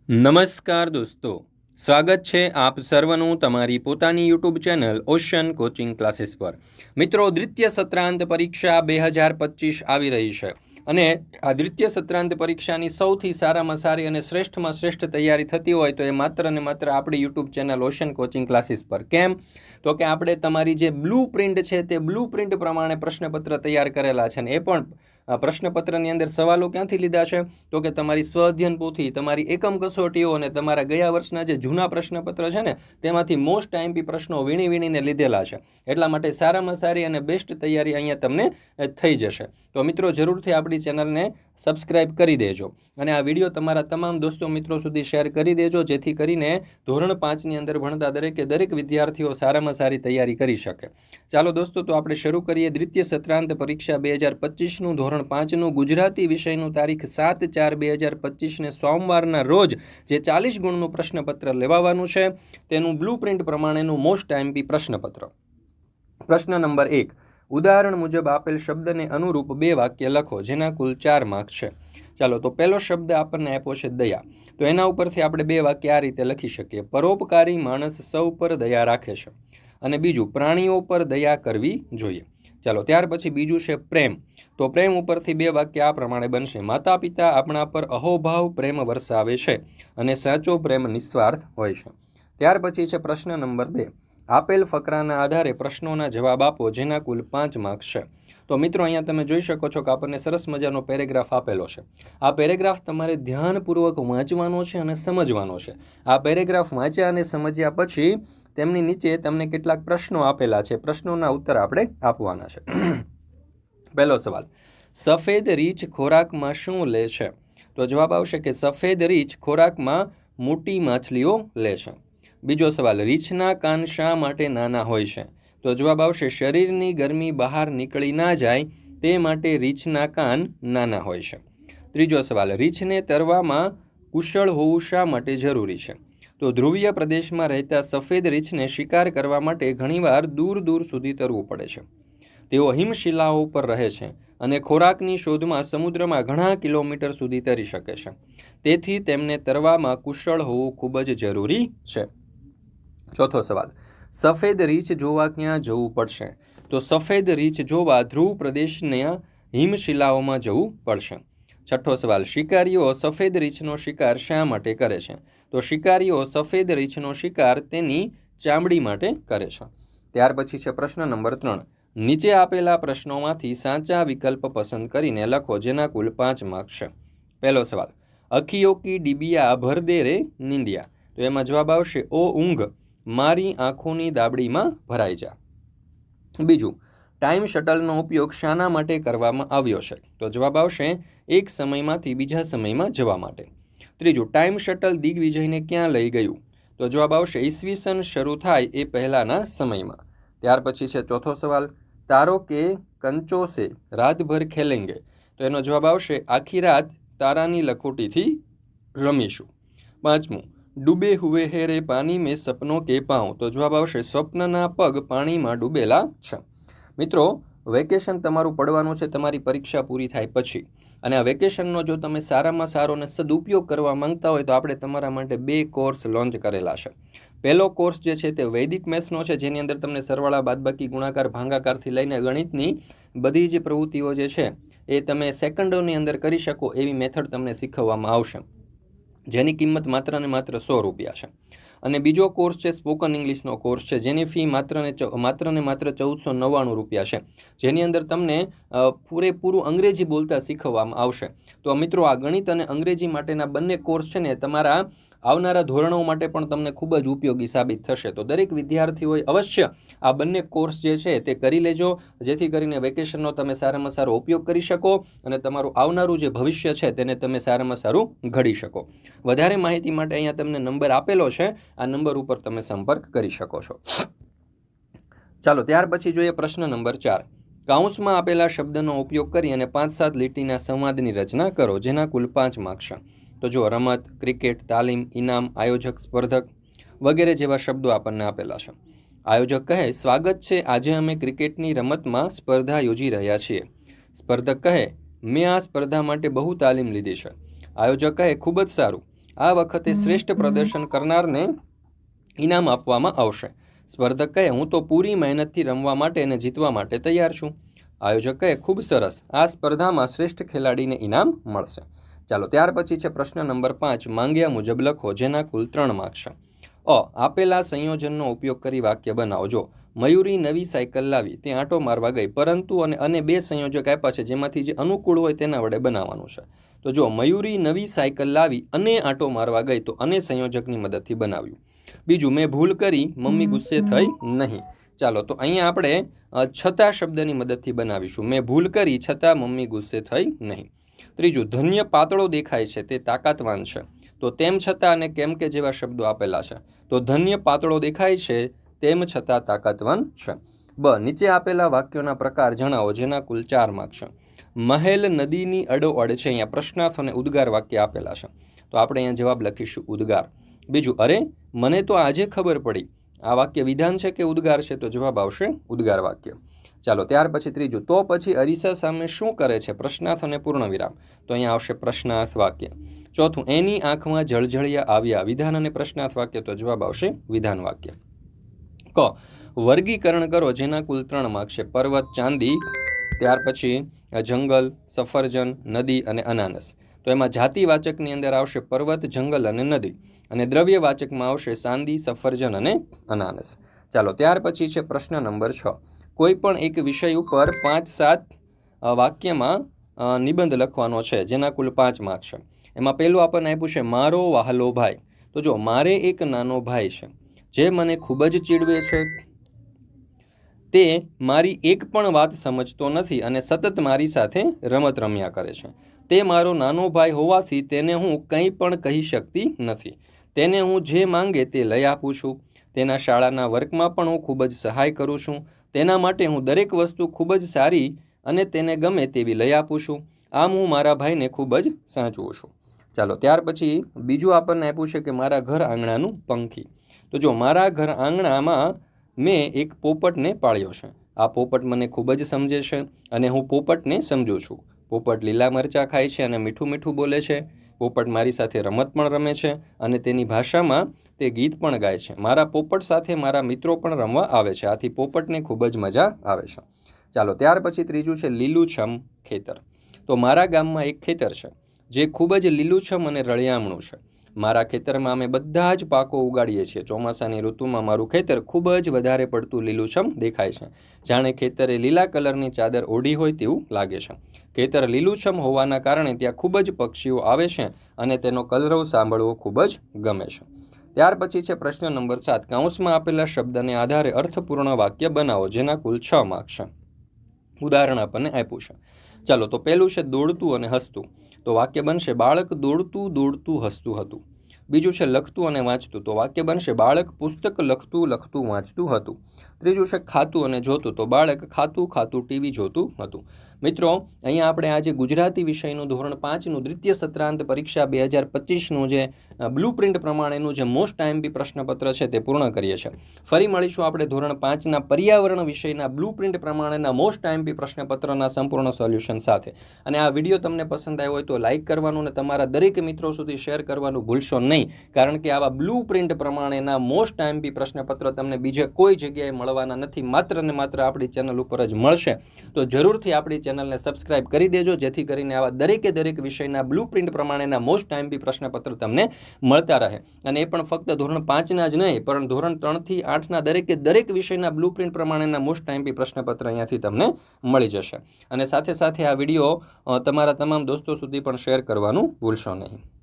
નમસ્કાર દોસ્તો, સ્વાગત છે આપ સર્વનું તમારી પોતાની YouTube channel ocean coaching classes પર। મિત્રો, દ્વિતીય સત્રાંત પરીક્ષા 2025 આવી રહી છે અને આ દ્વિતીય સત્રાંત પરીક્ષાની સૌથી સારામાં સારી અને શ્રેષ્ઠમાં શ્રેષ્ઠ તૈયારી થતી હોય તો એ માત્ર ને માત્ર આપણી YouTube channel ocean coaching classes પર। કેમ તો કે આપણે તમારી જે બ્લુ પ્રિન્ટ છે તે બ્લુ પ્રિન્ટ પ્રમાણે પ્રશ્નપત્ર તૈયાર કરેલા છે અને એ પણ પ્રશ્નપત્રની અંદર સવાલો ક્યાંથી લીધા છે તો કે તમારી સ્વઅધ્યયન પોથી, તમારી એકમ કસોટીઓ અને તમારા ગયા વર્ષના જે જૂના પ્રશ્નપત્ર છે ને તેમાંથી મોસ્ટ આઈએમપી પ્રશ્નો વીણીને લીધેલા છે। એટલા માટે સારામાં સારી અને બેસ્ટ તૈયારી અહીંયા તમને થઈ જશે। તો મિત્રો, જરૂરથી આપણી ચેનલને સબસ્ક્રાઇબ કરી દેજો અને આ વિડીયો તમારા તમામ દોસ્તો મિત્રો સુધી શેર કરી દેજો, જેથી કરીને ધોરણ 5ની અંદર ભણતા દરેક વિદ્યાર્થીઓ સારામાં સારી તૈયારી કરી શકે। ચાલો દોસ્તો, તો આપણે શરૂ કરીએ દ્વિતીય સત્રાંત પરીક્ષા 2025નું ધોરણ 5નું ગુજરાતી વિષયનું તારીખ 7/4/2025ને સોમવારના રોજ જે 40 ગુણનું પ્રશ્નપત્ર લેવાવાનું છે તેનું બ્લુ પ્રિન્ટ પ્રમાણેનું મોસ્ટ આઈએમપી પ્રશ્નપત્ર। પ્રશ્ન નંબર 1, ઉદાહરણ મુજબ આપેલ શબ્દને અનુરૂપ 2 વાક્ય લખો જેના કુલ 4 માર્ક્સ છે। ચાલો, તો પહેલો શબ્દ આપણને આપ્યો છે દયા, તો એના ઉપરથી આપણે 2 વાક્ય આ રીતે લખી શકીએ, પરોપકારી માણસ સૌ પર દયા રાખે છે, અને બીજું પ્રાણીઓ પર દયા કરવી જોઈએ। ચાલો, ત્યાર પછી બીજું છે પ્રેમ, તો પ્રેમ ઉપરથી 2 વાક્ય આ પ્રમાણે બનશે, માતા પિતા આપણા પર અહોભાવ પ્રેમ વરસાવે છે અને સાચો પ્રેમ નિસ્વાર્થ હોય છે। ત્યાર પછી છે પ્રશ્ન નંબર 2, આપેલ ફકરાના આધારે પ્રશ્નોના જવાબ આપો જેના કુલ 5 માર્ક્સ છે। તો મિત્રો, અહીંયા તમે જોઈ શકો છો કે આપણને સરસ મજાનો પેરેગ્રાફ આપેલો છે। આ પેરેગ્રાફ તમારે ધ્યાનપૂર્વક વાંચવાનો છે અને સમજવાનો છે। આ પેરેગ્રાફ વાંચ્યા અને સમજ્યા પછી તેમની નીચે તમને કેટલાક પ્રશ્નો આપેલા છે, પ્રશ્નોના ઉત્તર આપણે આપવાના છે। પહેલો સવાલ, સફેદ રીંછ ખોરાકમાં શું લે છે? તો જવાબ આવશે કે સફેદ રીંછ ખોરાકમાં મોટી માછલીઓ લે છે। બીજો સવાલ, રીંછના કાન શા માટે નાના હોય છે? તો જવાબ આવશે શરીરની ગરમી બહાર નીકળી ના જાય તે માટે રીંછના કાન નાના હોય છે। ત્રીજો સવાલ, રીંછને તરવામાં કુશળ હોવું શા માટે જરૂરી છે? તો ધ્રુવીય પ્રદેશમાં રહેતા સફેદ રીંછને શિકાર કરવા માટે ઘણીવાર દૂર સુધી તરવું પડે છે। તેઓ હિમશિલાઓ પર રહે છે અને ખોરાકની શોધમાં સમુદ્રમાં ઘણા કિલોમીટર સુધી તરી શકે છે, તેથી તેમને તરવામાં કુશળ હોવું ખૂબ જ જરૂરી છે। ચોથો સવાલ, સફેદ રીંછ જોવા ક્યાં જવું પડશે? તો સફેદ રીંછ જોવા ધ્રુવ પ્રદેશના હિમશિલાઓમાં જવું પડશે। છઠ્ઠો સવાલ, શિકારીઓ સફેદ રીંછનો શિકાર શા માટે કરે છે? તો શિકારીઓ સફેદ રીંછનો શિકાર તેની ચામડી માટે કરે છે। ત્યાર પછી છે પ્રશ્ન નંબર 3, નીચે આપેલા પ્રશ્નોમાંથી સાચા વિકલ્પ પસંદ કરીને લખો જેના કુલ 5 માર્ક્સ છે। પહેલો સવાલ, અખિયો કી ડિબિયા ભર દે રે નિંદિયા, તો એમાં જવાબ આવશે ઓ ઊંઘ મારી આંખોની દાબડીમાં ભરાઈ જા। બીજું, ટાઈમ શટલનો ઉપયોગ શાના માટે કરવામાં આવ્યો છે? તો જવાબ આવશે એક સમયમાંથી બીજા સમયમાં જવા માટે। ત્રીજું, ટાઈમ શટલ દિગ્વિજયને ક્યાં લઈ ગયું? તો જવાબ આવશે ઈસવીસન શરૂ થાય એ પહેલાના સમયમાં। ત્યાર પછી છે ચોથો સવાલ, તારો કે કંચો સે રાત ભર ખેલેંગે, તો એનો જવાબ આવશે આખી રાત તારાની લખોટીથી રમીશું। પાંચમું, ડૂબે હુએ હે રે પાણી મેં સપનો કે પાઉં, તો જવાબ આવશે સ્વપ્નના પગ પાણીમાં ડૂબેલા છે। મિત્રો, વેકેશન તમારું પડવાનું છે તમારી પરીક્ષા પૂરી થાય પછી, અને આ વેકેશનનો જો તમે સારામાં સારો અને સદુપયોગ કરવા માંગતા હોય તો આપણે તમારા માટે 2 કોર્સ લોન્ચ કરેલા છે। પહેલો કોર્સ જે છે તે વૈદિક મેથ્સનો છે, જેની અંદર તમને સરવાળા, બાદબાકી, ગુણાકાર, ભાગાકારથી લઈને ગણિતની બધી જ પ્રવૃત્તિઓ જે છે એ તમે સેકન્ડોની અંદર કરી શકો એવી મેથડ તમને શીખવવામાં આવશે, જેની કિંમત માત્ર ને માત્ર 100 રૂપિયા છે। અને બીજો કોર્સ છે સ્પોકન ઇંગ્લિશનો કોર્સ છે, જેની ફી માત્ર ને માત્ર 1499 રૂપિયા છે, જેની અંદર તમને પૂરેપૂરું અંગ્રેજી બોલતા શીખવવામાં આવશે। તો મિત્રો, આ ગણિત અને અંગ્રેજી માટેના બંને કોર્સ છે ને તમારા આવનારા ધોરણો માટે પણ તમને ખૂબ જ ઉપયોગી સાબિત થશે। તો દરેક વિદ્યાર્થીઓએ અવશ્ય આ બંને કોર્સ જે છે તે કરી લેજો, જેથી કરીને વેકેશનનો તમે સારામાં સારો ઉપયોગ કરી શકો અને તમારું આવનારું જે ભવિષ્ય છે તેને તમે સારામાં સારું ઘડી શકો। વધારે માહિતી માટે અહીંયા તમને નંબર આપેલો છે, આ નંબર ઉપર તમે સંપર્ક કરી શકો છો। ચાલો, ત્યાર પછી જોઈએ પ્રશ્ન નંબર 4, કૌંસમાં આપેલા શબ્દનો ઉપયોગ કરી અને 5-7 લીટીના સંવાદની રચના કરો જેના કુલ 5 માર્ક્સ છે। તો જો રમત, ક્રિકેટ, તાલીમ, ઇનામ, આયોજક, સ્પર્ધક વગેરે જેવા શબ્દો આપણને આપેલા છે। આયોજક કહે, સ્વાગત છે, આજે અમે ક્રિકેટની રમતમાં સ્પર્ધા યોજી રહ્યા છીએ। સ્પર્ધક કહે, મેં આ સ્પર્ધા માટે બહુ તાલીમ લીધી છે। આયોજક કહે, ખૂબ જ સારું, આ વખતે શ્રેષ્ઠ પ્રદર્શન કરનારને ઇનામ આપવામાં આવશે. સ્પર્ધક કહે, હું તો પૂરી મહેનતથી રમવા માટે અને જીતવા માટે તૈયાર છું. આયોજક કહે, ખૂબ સરસ, આ સ્પર્ધામાં શ્રેષ્ઠ ખેલાડીને ઇનામ મળશે. ચાલો, ત્યાર પછી છે પ્રશ્ન નંબર 5. માંગ્યા મુજબ લખો, જેના કુલ 3 માર્ક છે. આપેલા સંયોજનનો ઉપયોગ કરી વાક્ય બનાવો. જો મયુરી નવી સાયકલ લાવી, તે આંટો મારવા ગઈ, પરંતુ અને 2 સંયોજક આપ્યા છે, જેમાંથી જે અનુકૂળ હોય તેના વડે બનાવવાનું છે. તો જો મયુરી નવી સાયકલ લાવી અને આંટો મારવા ગઈ, તો અને સંયોજકની મદદથી બનાવ્યું. બીજું, મેં ભૂલ કરી, મમ્મી ગુસ્સે થઈ નહીં. ચાલો, તો અહીંયા આપણે છતાં શબ્દની મદદથી બનાવીશું. મેં ભૂલ કરી છતાં મમ્મી ગુસ્સે થઈ નહીં. ત્રીજું, ધન્ય પાતળો દેખાય છે, તે તાકાતવાન છે. તો તેમ છતાં અને કેમ કે જેવા શબ્દો આપેલા છે. તો ધન્ય પાતળો દેખાય છે, તેમ છતાં તાકાતવાન છે. નીચે આપેલા વાક્યોના પ્રકાર જણાવો, જેના કુલ 4 માર્ક છે. મહેલ નદીની અડોઅડ છે. અહીંયા પ્રશ્નાર્થ અને ઉદ્ગાર વાક્ય આપેલા છે, તો આપણે અહીંયા જવાબ લખીશું ઉદ્ગાર. બીજું, અરે મને તો આજે ખબર પડી. આ વાક્ય વિધાન છે કે ઉદ્ગાર છે? તો જવાબ આવશે ઉદ્ગાર વાક્ય. ચાલો, ત્યાર પછી ત્રીજું, તો પછી અરીસા સામે શું કરે છે? પ્રશ્નાર્થ અને પૂર્ણ વિરામ. તો અહીંયા આવશે પ્રશ્નાર્થ વાક્ય. ચોથું, એની આંખમાં જળજળિયા આવ્યા. વિધાન અને પ્રશ્નાર્થ વાક્ય. તો જવાબ આવશે વિધાન વાક્ય. વર્ગીકરણ કરો, જેના કુલ 3 માર્ક છે. પર્વત, ચાંદી, ત્યાર પછી જંગલ, સફરજન, નદી અને અનાનસ. તો એમાં જાતિવાચકની અંદર આવશે પર્વત, જંગલ અને નદી, અને દ્રવ્યવાચકમાં આવશે ચાંદી, સફરજન અને અનાનસ. ચાલો, ત્યાર પછી છે પ્રશ્ન નંબર 6. કોઈ પણ એક વિષય ઉપર 5-7 વાક્યમાં નિબંધ લખવાનો છે, જેના કુલ 5 માર્ક છે. એમાં પહેલું આપણને આપ્યું છે મારો વહાલો ભાઈ. તો જો મારે એક નાનો ભાઈ છે, જે મને ખૂબ જ ચીડવે છે. તે મારી એક પણ વાત સમજતો નથી અને સતત મારી સાથે રમત રમ્યા કરે છે. તે મારો નાનો ભાઈ હોવાથી તેને હું કંઈ પણ કહી શકતી નથી. તેને હું જે માંગે તે લઈ આપું છું. તેના શાળાના વર્કમાં પણ હું ખૂબ જ સહાય કરું છું. તેના માટે હું દરેક વસ્તુ ખૂબ જ સારી અને તેને ગમે તેવી લઈ આપું છું. આમ હું મારા ભાઈને ખૂબ જ સાચવું છું. ચાલો, ત્યાર પછી બીજું આપણને આપ્યું છે કે મારા ઘર આંગણાનું પંખી. તો જો મારા ઘર આંગણામાં મેં એક પોપટને પાળ્યો છે. આ પોપટ મને ખૂબ જ સમજે છે અને હું પોપટને સમજું છું. પોપટ લીલા મરચાં ખાય છે અને મીઠું મીઠું બોલે છે. પોપટ મારી સાથે રમત પણ રમે છે અને તેની ભાષામાં તે ગીત પણ ગાય છે. મારા પોપટ સાથે મારા મિત્રો પણ રમવા આવે છે. આથી પોપટને ખૂબ જ મજા આવે છે. ચાલો, ત્યાર પછી ત્રીજું છે લીલુંછમ ખેતર. તો મારા ગામમાં એક ખેતર છે, જે ખૂબ જ લીલુંછમ અને રળિયામણું છે. મારા ખેતરમાં અમે બધા જ પાકો ઉગાડીએ છીએ. ચોમાસાની ઋતુમાં મારું ખેતર ખૂબ જ વધારે પડતું લીલુંછમ દેખાય છે, જાણે ખેતરે લીલા કલરની ચાદર ઓઢી હોય તેવું લાગે છે. ખેતર લીલુંછમ હોવાના કારણે ત્યાં ખૂબ જ પક્ષીઓ આવે છે અને તેનો કલરવ સાંભળવો ખૂબ જ ગમે છે. ત્યાર પછી છે પ્રશ્ન નંબર 7. કૌંસમાં આપેલા શબ્દને આધારે અર્થપૂર્ણ વાક્ય બનાવો, જેના કુલ 6 માર્ક છે. ઉદાહરણ આપણને આપ્યું છે. ચાલો, તો પહેલું છે દોડતું અને હસતું. તો વાક્ય બનશે બાળક દોડતું દોડતું હસતું હતું. બીજું છે લખતું અને વાંચતું. તો વાક્ય બનશે બાળક પુસ્તક લખતું લખતું વાંચતું હતું. ત્રીજું છે ખાતું અને જોતું. તો બાળક ખાતું ખાતું ટીવી જોતું હતું. મિત્રો, અહીંયા આપણે આજે ગુજરાતી વિષયનું ધોરણ 5નું દ્વિતીય સત્રાંત પરીક્ષા 2025નું જે બ્લુપ્રિન્ટ પ્રમાણેનું જે મોસ્ટ આઈએમપી પ્રશ્નપત્ર છે તે પૂર્ણ કરીએ છીએ. ફરી મળીશું આપણે ધોરણ 5ના પર્યાવરણ વિષયના બ્લુપ્રિન્ટ પ્રમાણેના મોસ્ટ આઈએમપી પ્રશ્નપત્રના સંપૂર્ણ સોલ્યુશન સાથે. અને આ વિડીયો તમને પસંદ આવ્યો હોય તો લાઇક કરવાનું અને તમારા દરેક મિત્રો સુધી શેર કરવાનું ભૂલશો નહીં, કારણ કે આવા બ્લુપ્રિન્ટ પ્રમાણેના મોસ્ટ આઈએમપી પ્રશ્નપત્ર તમને બીજે કોઈ જગ્યાએ મળવાના નથી, માત્ર ને માત્ર આપણી ચેનલ ઉપર જ મળશે. તો જરૂરથી આપણી ચેનલને સબસ્ક્રાઇબ કરી દેજો, જેથી કરીને આવા દરેક વિષયના બ્લુપ્રિન્ટ પ્રમાણેના મોસ્ટ આઈએમપી પ્રશ્નપત્ર તમને મળતા રહે. અને એ પણ ફક્ત ધોરણ 5ના જ નહીં, પણ ધોરણ 3થી 8ના દરેક વિષયના બ્લુપ્રિન્ટ પ્રમાણેના મોસ્ટ આઈએમપી પ્રશ્નપત્ર અહીંયાથી તમને મળી જશે. અને સાથે સાથે આ વિડીયો તમારા તમામ દોસ્તો સુધી પણ શેર કરવાનું ભૂલશો નહીં.